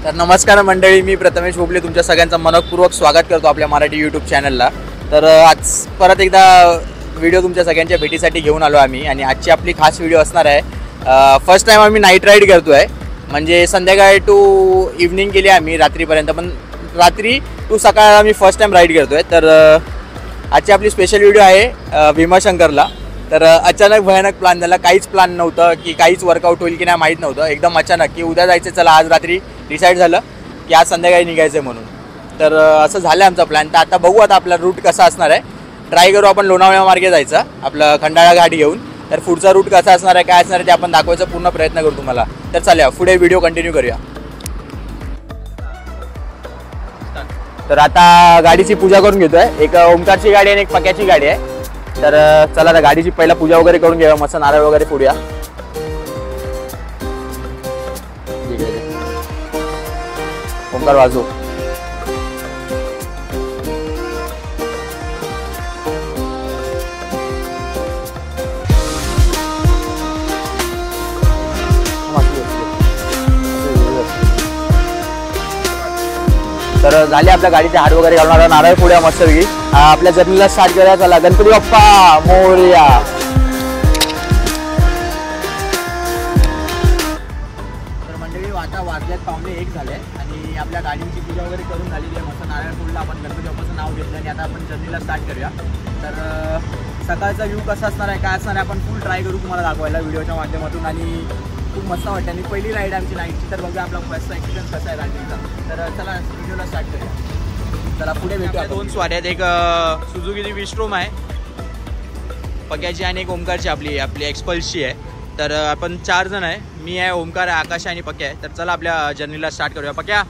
तर नमस्कार मंडळी, मी प्रथमेश भोपले तुमच्या सगळ्यांचं मनपूर्वक स्वागत करतो आपल्या मराठी यूट्यूब चॅनलला। तर आज परत एकदा व्हिडिओ तुमच्या सगळ्यांच्या भेटीसाठी घेऊन आलो आम्ही आणि आजची आपली खास व्हिडिओ असणार आहे। फर्स्ट टाइम आम्ही नाईट राईड करतोय, म्हणजे संध्याकाळी टू इव्हनिंग केली आम्ही रात्रीपर्यंत, पण रात्री टू सकाळ आम्ही फर्स्ट टाइम राईड करतोय। तर आजची आपली स्पेशल व्हिडिओ आहे भीमाशंकरला। तर अचानक भयानक प्लॅन झाला, काहीच प्लॅन नव्हतं की काहीच वर्कआउट होईल की नाही माहीत नव्हतं, एकदम अचानक की उद्या जायचं, चला आज रात्री डिसाईड झालं की आज संध्याकाळी निघायचं आहे म्हणून। तर असं झालं आमचा प्लॅन। तर आता बघू आता आपला रूट कसा असणार आहे, ट्राय करू आपण लोणावळा मार्गे जायचं आपलं खंडाळा घाट घेऊन। तर पुढचा रूट कसा असणार आहे, काय असणार आहे ते आपण दाखवायचा पूर्ण प्रयत्न करू तुम्हाला। तर चला पुढे व्हिडिओ कंटिन्यू करूया। तर आता गाडीची पूजा करून घेतोय, एक ओमकारची गाडी आणि एक पक्याची गाडी आहे। तर चला आता गाडीची पहिला पूजा वगैरे करून घेऊया, मस्त नारळ वगैरे फोडूया। ओमकार वाजो। तर झाले आपल्या गाडीचे हात वगैरे घालून नारळ फोडूया मस्तपैकी, आपल्या जर्नीला स्टार्ट करूया। चला गणपती बाप्पा मोरया। तर मंडळी आता वाजल्यात 1:15 झाले आणि आपल्या गाडीची पूजा वगैरे करून झालेली आहे, मस्त नारळ फोडला, आपण गणपती बाप्पाचं नाव घेतलं आणि आता आपण जर्नीला स्टार्ट करूया। तर सकाळचा व्ह्यू कसा असणार आहे, काय असणार आहे, आपण फुल ट्राय करू तुम्हाला दाखवायला व्हिडिओच्या माध्यमातून। आणि खूप मस्त वाटतं आणि पहिली राईड आमची नाईटची, तर बघूया आपला फर्स्ट एक्सपिरियन्स कसा आहे रात्रीचा। तर चला व्हिडिओला स्टार्ट करूया, चला पुढे भेटूया। दोन स्वारी आहेत, एक सुझुकीची विस्ट्रोम आहे पक्याची आणि एक ओमकारची आपली एक्सपल्सची आहे। तर आपण 4 जण आहे, मी आहे, ओमकार आहे, आकाश आणि पक्या आहे। तर चला आपल्या जर्नीला स्टार्ट करूया। पक्या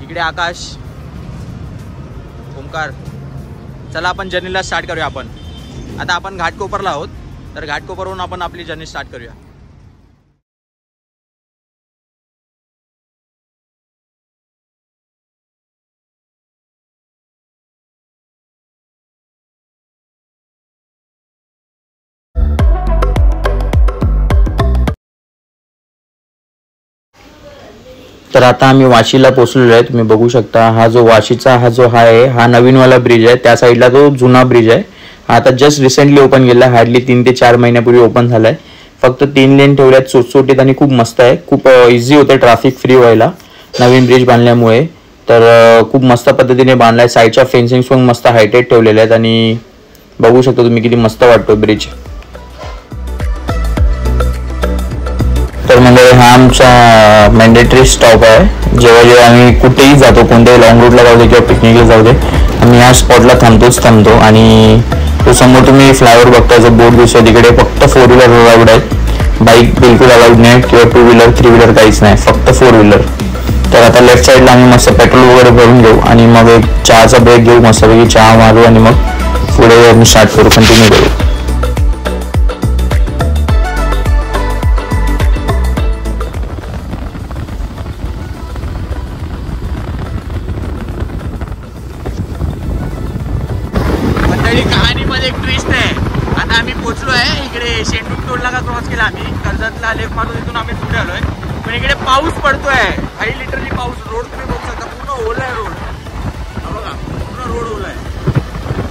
इकडे, आकाश, ओमकार, चला आपण जर्नीला स्टार्ट करूया। आता आपण घाटकोपरला आहोत, तर घाटकोपरवरून आपण आपली जर्नी स्टार्ट करूया। तर आता आम्ही वाशीला पोहोचलेलो आहे, तुम्ही बघू शकता। हा जो वाशीचा हा नवीनवाला ब्रिज आहे, त्या साईडला जो जुना ब्रिज आहे हा आता जस्ट रिसेंटली ओपन केला, हार्डली 3 ते 4 महिन्यापूर्वी ओपन झालाय। फक्त 3 लेन ठेवल्यात सुटसुटीत आणि खूप मस्त आहे, खूप इझी होतं ट्रॅफिक फ्री व्हायला नवीन ब्रिज बांधल्यामुळे। तर खूप मस्त पद्धतीने बांधलाय, साईडच्या फेन्सिंग पण मस्त हायटेड ठेवलेले आहेत आणि बघू शकता तुम्ही किती मस्त वाटतो ब्रिज। तर म्हणजे हा आमचा मॅन्डेटरी स्टॉप आहे, जेव्हा आम्ही कुठेही जातो, कोणत्याही लॉंग रूटला जाऊ दे किंवा पिकनिकला जाऊ दे, आम्ही या स्पॉटला थांबतो। आणि तो समोर तुम्ही फ्लायओव्हर बघताय, जो बोर्ड दिसतोय तिकडे फक्त 4 व्हीलर अलाउड आहेत, बाईक बिलकुल अलाउड नाही किंवा 2 व्हीलर 3 व्हीलर काहीच नाही, फक्त 4 व्हीलर। तर आता लेफ्ट साईडला आम्ही मस्त पेट्रोल वगैरे भरून घेऊ आणि मग एक चहाचा ब्रेक घेऊ, मस्तपैकी चहा मारू आणि मग पुढे आम्ही स्टार्ट करू, कंटिन्यू करू। कहाणीमध्ये एक ट्विस्ट आहे, आता आम्ही पोहोचलो आहे इकडे शेंडूक टोलला का क्रॉस केला आम्ही, कर्जतला लेफ्ट मारून तिथून आम्ही पुढे आलोय, पण इकडे पाऊस पडतोय, काही लिटरली पाऊस। रोड तुम्ही बघू शकता, पूर्ण ओला आहे रोड, बघा पूर्ण रोड ओला आहे,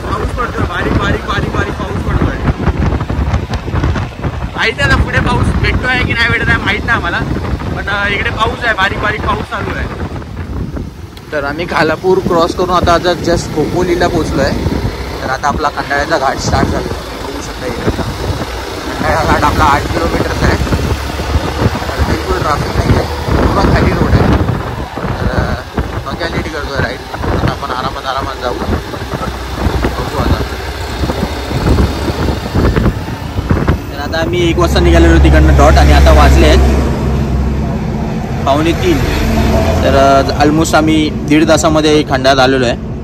पाऊस पडतोय, बारीक बारीक बारीक बारीक पाऊस पडतोय। माहिती आहे ना पुढे पाऊस भेटतोय की नाही भेटत आहे माहित नाही आम्हाला, पण इकडे पाऊस आहे, बारीक बारीक पाऊस चालू आहे। तर आम्ही खालापूर क्रॉस करून आता जस्ट खोपोलीला पोहोचलो आहे। तर आता आपला खंडाळ्याचा घाट स्टार्ट झाला, बघू शकता इकडचा खंडाळा घाट आपला 8 किलोमीटरचा आहे। तर बिलकुल ट्रॅफिक नाही आहे, पूर्ण खाली रोड आहे। तर बघा नीट करतोय राईड, आता आपण आरामात जाऊ, बघू आता। तर आता आम्ही 1 वाजता निघालेलो तिकडनं डॉट, आणि आता वाजले आहेत 2:45। तर ऑलमोस्ट आम्ही 1.5 तासामध्ये खंडाळ्यात आलेलो आहे।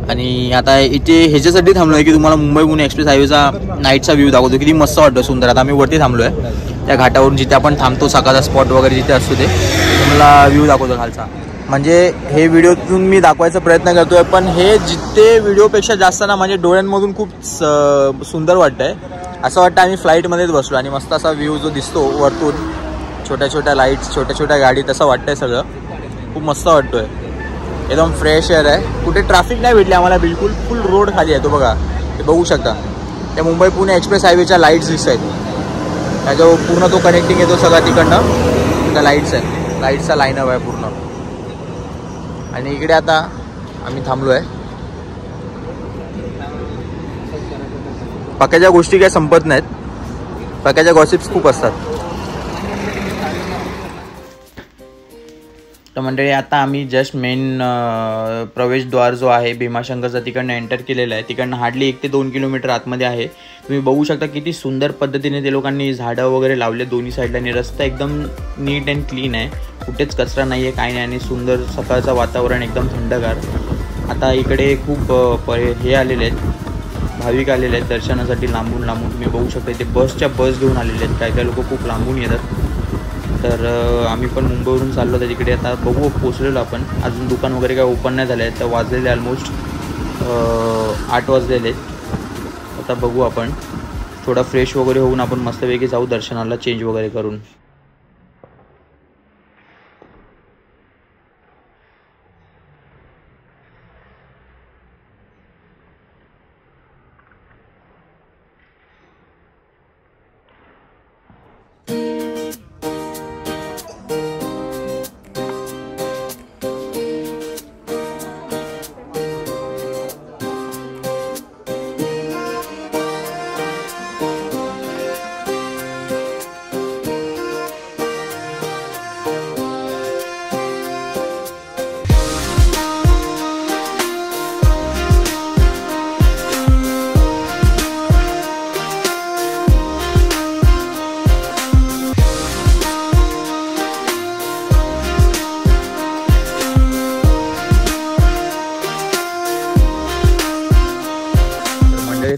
आणि आता इथे ह्याच्यासाठी थांबलो आहे की तुम्हाला मुंबई पुणे एक्सप्रेस हायवेचा नाईटचा व्ह्यू दाखवतो, किती मस्त वाटतो, सुंदर। आता आम्ही वरती थांबलो आहे त्या घाटावरून, जिथे आपण थांबतो सकाळचा स्पॉट वगैरे जिथे असतो ते तुम्हाला व्ह्यू दाखवतो खालचा। म्हणजे हे व्हिडिओतून मी दाखवायचा प्रयत्न करतोय, पण हे जिथे व्हिडिओपेक्षा जास्त ना म्हणजे डोळ्यांमधून खूप सुंदर वाटतंय। असं वाटतं आम्ही फ्लाईटमध्येच बसलो आणि मस्त असा व्ह्यू जो दिसतो वरतून छोट्या छोट्या लाईट्स, छोट्या छोट्या गाडी, तसं वाटतंय सगळं. खूप मस्त वाटतोय, एकदम फ्रेश एअर आहे. कुठे ट्रॅफिक नाही भेटली आम्हाला बिलकुल. फुल रोड खाली आहे तो बघा, ते बघू शकता. त्या मुंबई पुणे एक्सप्रेस हायवेच्या लाईट्स दिसत आहेत. त्या जो पूर्ण तो कनेक्टिंग येतो सगळा तिकडनं, त्या लाईट्स आहे, लाईट्सचा लाईनअप आहे पूर्ण. आणि इकडे आता आम्ही थांबलो आहे. पक्याच्या गोष्टी काय संपत नाहीत, पक्याच्या गॉसिप्स खूप असतात. तर मंडळी आता आम्ही जस्ट मेन प्रवेशद्वार जो आहे भीमाशंकरचा तिकडनं एंटर केलेला आहे. तिकडनं हार्डली 1 ते 2 किलोमीटर आतमध्ये आहे. तुम्ही बघू शकता किती सुंदर पद्धतीने ते लोकांनी झाडं वगैरे लावले दोन्ही साईडला. आणि रस्ता एकदम नीट अँड क्लीन आहे, कुठेच कचरा नाही आहे, काही नाही. आणि सुंदर सकाळचं वातावरण एकदम थंडगार. आता इकडे खूप हे आलेले आहेत, भाविक आलेले आहेत दर्शनासाठी लांबून लांबून. तुम्ही बघू शकता इथे बस घेऊन आलेले आहेत. काही लोक खूप लांबून येतात. तर आम्ही पण मुंबईवरून चाललो तर तिकडे आता बघू पोचलेलो आपण. अजून दुकान वगैरे काय ओपन नाही झाले आहेत. तर वाजलेले ऑलमोस्ट 8 वाजलेले आहेत. आता बघू आपण थोडा फ्रेश वगैरे होऊन आपण मस्तपैकी जाऊ दर्शनाला, चेंज वगैरे करून.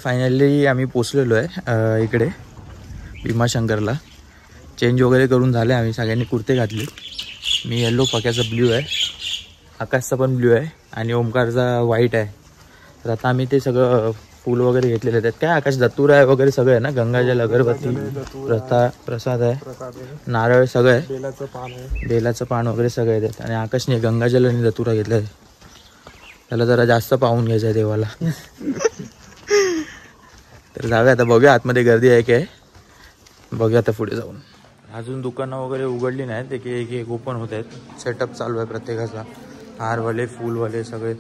फायनली आम्ही पोचलेलो आहे इकडे भीमाशंकरला. चेंज वगैरे करून झाले आम्ही, सगळ्यांनी कुर्ते घातले. मी येल्लो, पक्याचा ब्ल्यू आहे, आकाशचा पण ब्ल्यू आहे आणि ओमकारचा व्हाईट आहे. तर आता आम्ही ते सगळं फूल वगैरे घेतलेले आहेत. काय आकाश दत्तूरा आहे वगैरे सगळं आहे ना, गंगाजल, अगरबत्ती, प्रसाद आहे, नारळ सगळं आहे, बेलाचं पान वगैरे सगळं येतात. आणि आकाशने गंगाजल आणि दत्तूरा घेतलं आहे. त्याला जरा जास्त पाहून घ्यायचं आहे देवाला. तर जाऊया आता, बघूया आतमध्ये गर्दी आहे काय, बघूया आता पुढे जाऊन. अजून दुकानं वगैरे उघडली नाहीत, एक एक ओपन होत आहेत. सेटअप चालू आहे प्रत्येकाचा, हारवाले, फूलवाले सगळे.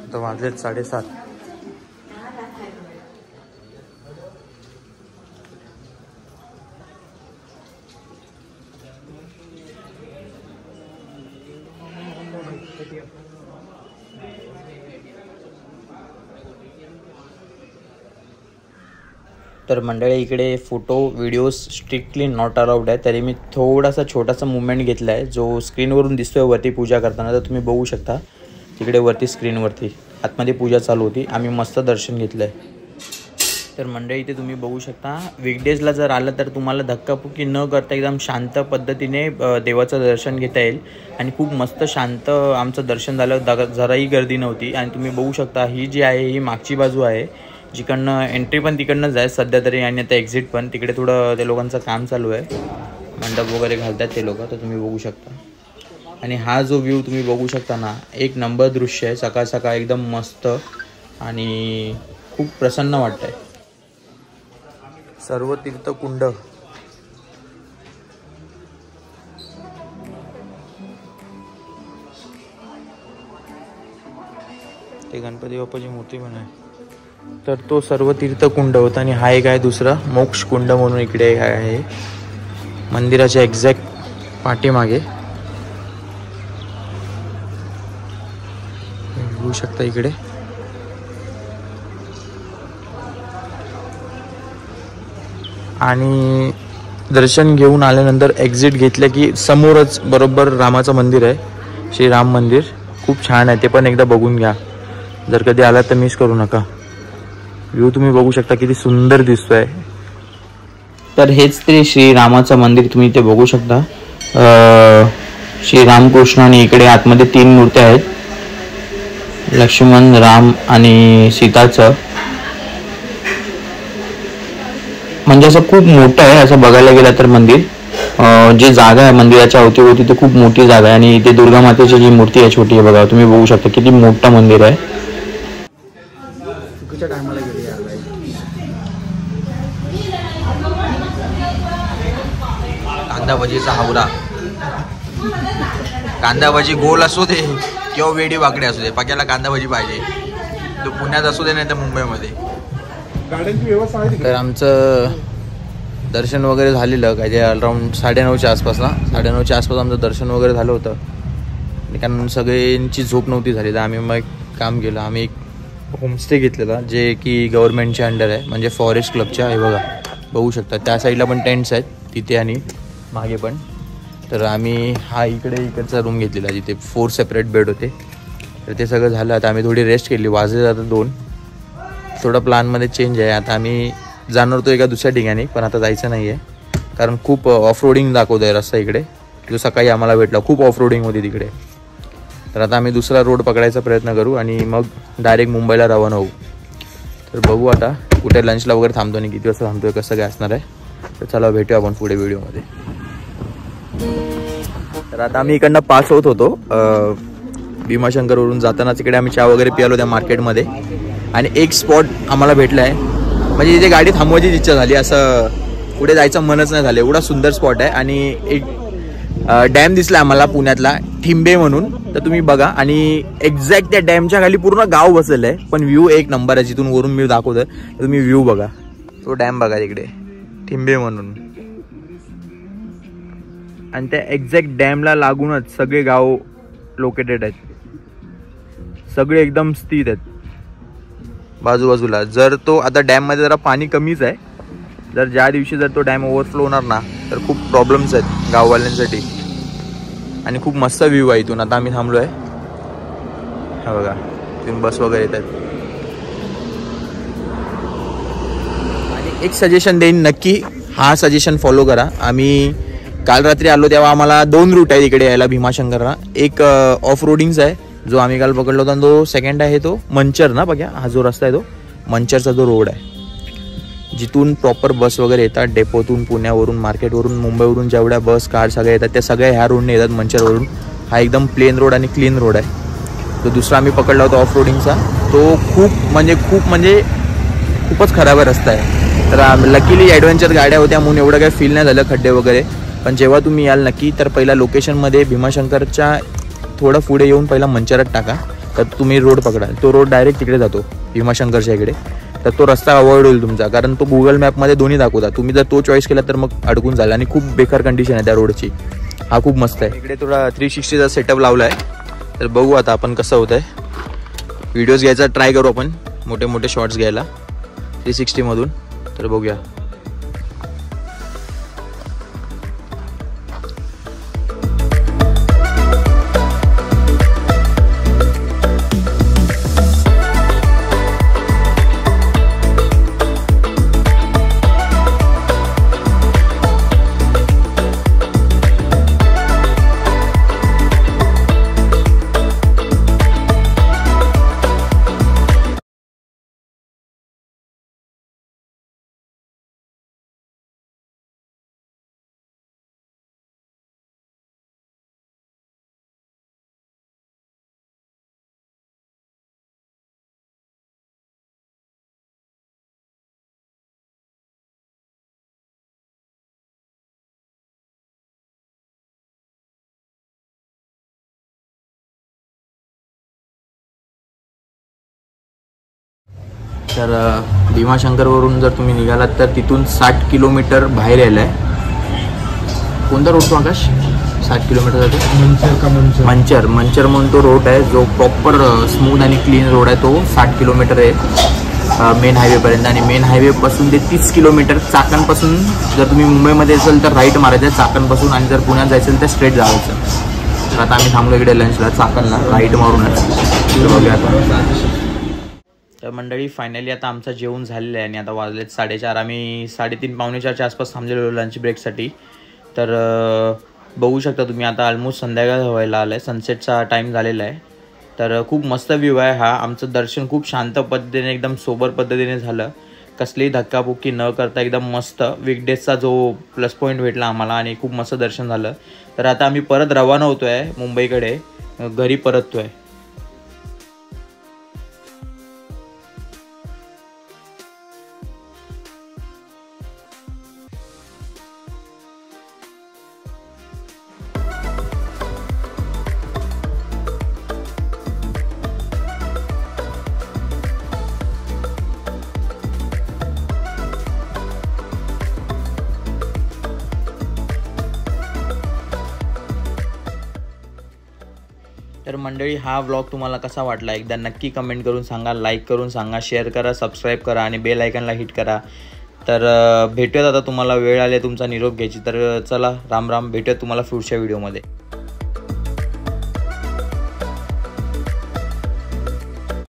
आता वाजलेत 7:30. तर मंडळी इकडे photo videos strictly not allowed आहे. तरी मी थोडासा छोटासा मुवमेंट घेतला आहे जो स्क्रीनवरून दिसतोय वरती पूजा करताना. तर तुम्ही बघू शकता तिकडे वरती स्क्रीनवरती आतमध्ये पूजा चालू होती, आम्ही मस्त दर्शन घेतलं आहे. तर मंडळी इथे तुम्ही बघू शकता, वीकडेजला जर आलं तर तुम्हाला धक्कापुक्की न करता एकदम शांत पद्धतीने देवाचं दर्शन घेता येईल. आणि खूप मस्त शांत आमचं दर्शन झालं, जराही गर्दी नव्हती. आणि तुम्ही बघू शकता ही जी आहे ही मागची बाजू आहे, जिकडनं एंट्री पण तिकडनंच आहे सध्या तरी, आणि आता एक्झिट पण. तिकडे थोडं त्या लोकांचं काम चालू आहे, मंडप वगैरे घालतात ते लोक, तर तुम्ही बघू शकता. आणि हा जो व्ह्यू तुम्ही बघू शकता ना, एक नंबर दृश्य आहे. सकाळ सकाळ एकदम मस्त आणि खूप प्रसन्न वाटत आहे. सर्व तीर्थकुंड, ते गणपती बाप्पाची मूर्ती पण आहे. तर तो सर्व तीर्थकुंड होता. आणि हा एक आहे दुसरा मोक्ष कुंड म्हणून इकडे आहे मंदिराच्या एक्झॅक्ट पाठीमागे. बघू शकता इकडे. आणि दर्शन घेऊन आल्यानंतर एक्झिट घेतलं की समोरच बरोबर रामाचं मंदिर आहे, श्री राम मंदिर. खूप छान आहे, ते पण एकदा बघून घ्या. जर कधी आलात तर मिस करू नका. व्ह्यू तुम्ही बघू शकता किती सुंदर दिसतोय. तर हेच ते श्री रामाचं मंदिर तुम्ही इथे बघू शकता. श्री रामकृष्ण आणि इकडे आतमध्ये 3 मूर्त्या आहेत, लक्ष्मण, राम आणि सीताचं. म्हणजे असं खूप मोठं आहे असं बघायला गेलं तर मंदिर. जी जागा आहे मंदिराच्या अवतीभोवती ती खूप मोठी जागा आहे आणि इथे दुर्गा मातेची जी मूर्ती आहे छोटी आहे बघा, तुम्ही बघू शकता किती मोठं मंदिर आहे. चुकीच्या टायमाला गेली यार. कांदा भजीचा हावरा. कांदा भजी गोल असू दे किंवा वेडी वाकडे असू दे, पाक्याला कांदा भजी पाहिजे. तो पुण्यात असू दे नाही तर मुंबईमध्ये. तर आमचं दर्शन वगैरे झालेलं काय ते अराऊंड 9:30च्या आसपास ना, 9:30च्या आसपास आमचं दर्शन वगैरे झालं होतं. कारण सगळ्यांची झोप नव्हती झाली तर आम्ही मग काम केलं. आम्ही एक होमस्टे घेतलेला जे की गव्हर्नमेंटच्या अंडर आहे, म्हणजे फॉरेस्ट क्लबच्या आहे बघा, बघू शकता. त्या साईडला पण टेंट्स आहेत तिथे आणि मागे पण. तर आम्ही हा इकडचा रूम घेतलेला जिथे 4 सेपरेट बेड होते. तर ते सगळं झालं. आता आम्ही थोडी रेस्ट केली. वाजले आता 2. थोडा प्लॅनमध्ये चेंज आहे. आता आम्ही जाणार होतो एका दुसऱ्या ठिकाणी, पण आता जायचं नाही आहे कारण खूप ऑफ रोडिंग दाखवतो आहे रस्ता इकडे, जो सकाळी आम्हाला भेटला. खूप ऑफ रोडिंग होती तिकडे. तर आता आम्ही दुसरा रोड पकडायचा प्रयत्न करू आणि मग डायरेक्ट मुंबईला रवाना होऊ. तर बघू आता कुठे लंचला वगैरे थांबतो आणि किती वाजता थांबतोय, कसं काय असणार आहे. तर चला भेटूया आपण पुढे व्हिडिओमध्ये. तर आता आम्ही इकडनं पास होतो भीमाशंकरवरून जाताना. तिकडे आम्ही चहा वगैरे पियालो त्या मार्केटमध्ये आणि एक स्पॉट आम्हाला भेटला आहे, म्हणजे इथे गाडी थांबवायचीच इच्छा झाली. असं पुढे जायचं मनच नाही झालं, एवढा सुंदर स्पॉट आहे. आणि एक डॅम दिसला आम्हाला पुण्यातला ठिंबे म्हणून, तर तुम्ही बघा. आणि एक्झॅक्ट त्या डॅमच्या खाली पूर्ण गाव बसलेलं आहे, पण व्ह्यू एक नंबर आहे. जिथून वरून मी दाखवतोय तर तुम्ही व्ह्यू बघा, तो डॅम बघा तिकडे ठिंबे म्हणून. आणि त्या एक्झॅक्ट डॅमला लागूनच सगळे गाव लोकेटेड आहेत, सगळे एकदम स्थित आहेत बाजूबाजूला. जर तो आता डॅममध्ये जरा पाणी कमीच आहे, जर ज्या दिवशी जर तो डॅम ओव्हरफ्लो होणार ना तर खूप प्रॉब्लेम्स आहेत गाववाल्यांसाठी. आणि खूप मस्त व्ह्यू आहे इथून. आता आम्ही थांबलो आहे, हा बघा इथून बस वगैरे येतात. आणि एक सजेशन देईन, नक्की हा सजेशन फॉलो करा. आम्ही काल रात्री आलो तेव्हा आम्हाला 2 रूट आहे इकडे यायला भीमाशंकरला. एक ऑफ रोडिंगचा आहे जो आम्ही काल पकडलो होता, तो सेकंड आहे तो मंचर ना बघा, हा जो रस्ता आहे तो मंचरचा जो रोड आहे, जिथून प्रॉपर बस वगैरे येतात डेपोतून, पुण्यावरून, मार्केटवरून, मुंबईवरून जेवढ्या बस कार सगळ्या येतात त्या सगळ्या ह्या रोडने येतात मंचरवरून. हा एकदम प्लेन रोड आणि क्लीन रोड आहे. तो दुसरा आम्ही पकडला होता ऑफ रोडिंगचा, तो खूप म्हणजे खूपच खराब रस्ता आहे. तर लकीली ॲडव्हेंचर गाड्या होत्या म्हणून एवढं काही फील नाही झालं खड्डे वगैरे. पण जेव्हा तुम्ही याल नक्की तर पहिला लोकेशनमध्ये भीमाशंकरच्या थोडं पुढे येऊन पहिला मंचरात टाका, तर तुम्ही रोड पकडाल. तो रोड डायरेक्ट तिकडे जातो भीमाशंकरच्या इकडे. तर तो रस्ता अवॉइड होईल तुमचा, कारण तो गुगल मॅपमध्ये दोन्ही दाखवतात. तुम्ही जर तो चॉईस केला तर मग अडकून जाल. आणि खूप बेकार कंडिशन आहे त्या रोडची. हा खूप मस्त आहे. इकडे थोडा 360चा सेटअप लावला आहे. तर बघू आता आपण कसं होत आहे. व्हिडिओज घ्यायचा ट्राय करू आपण, मोठे मोठे शॉर्ट्स घ्यायला 360मधून. तर बघूया. तर भीमाशंकरवरून जर तुम्ही निघालात तर तिथून 60 किलोमीटर बाहेर यायला आहे. कोणता रोड तो आकाश? 60 किलोमीटर जातो मंचर म्हणून तो रोड आहे जो प्रॉपर स्मूथ आणि क्लीन रोड आहे. तो 60 किलोमीटर आहे मेन हायवेपर्यंत. आणि मेन हायवेपासून ते 30 किलोमीटर चाकणपासून. जर तुम्ही मुंबईमध्ये असेल तर राईट मारायचं आहे चाकणपासून, आणि जर पुण्यात जायचं तर स्ट्रेट जायचं. तर आता आम्ही थांबलो इकडे लंचला चाकणला, राईट मारूनच. बघूया आता. तर मंडळी फायनली आता आमचं जेवण झालेलं आहे आणि आता वाजलेत 4:30. आम्ही 3:30 पावणे 4च्या आसपास थांबलेलो लंच ब्रेकसाठी. तर बघू शकता तुम्ही आता ऑलमोस्ट संध्याकाळ व्हायला आलं आहे, सनसेटचा टाईम झालेला आहे. तर खूप मस्त व्ह्यू आहे हा. आमचं दर्शन खूप शांत पद्धतीने एकदम सोबर पद्धतीने झालं, कसलीही धक्काबुक्की न करता एकदम मस्त वीकडेजचा जो प्लस पॉईंट भेटला आम्हाला आणि खूप मस्त दर्शन झालं. तर आता आम्ही परत रवाना होतो आहे मुंबईकडे, घरी परततो आहे. तर मंडळी, हा व्लॉग तुम्हाला कसा वाटला एकदा नक्की कमेंट करून सांगा, लाईक करून सांगा, शेअर करा, सबस्क्राईब करा आणि बेल आयकॉनला हिट करा. तर भेटूयात आता, तुम्हाला वेळ आले तुमचा निरोप घ्यायची. तर चला, राम राम, भेटूयात तुम्हाला पुढच्या व्हिडिओमध्ये.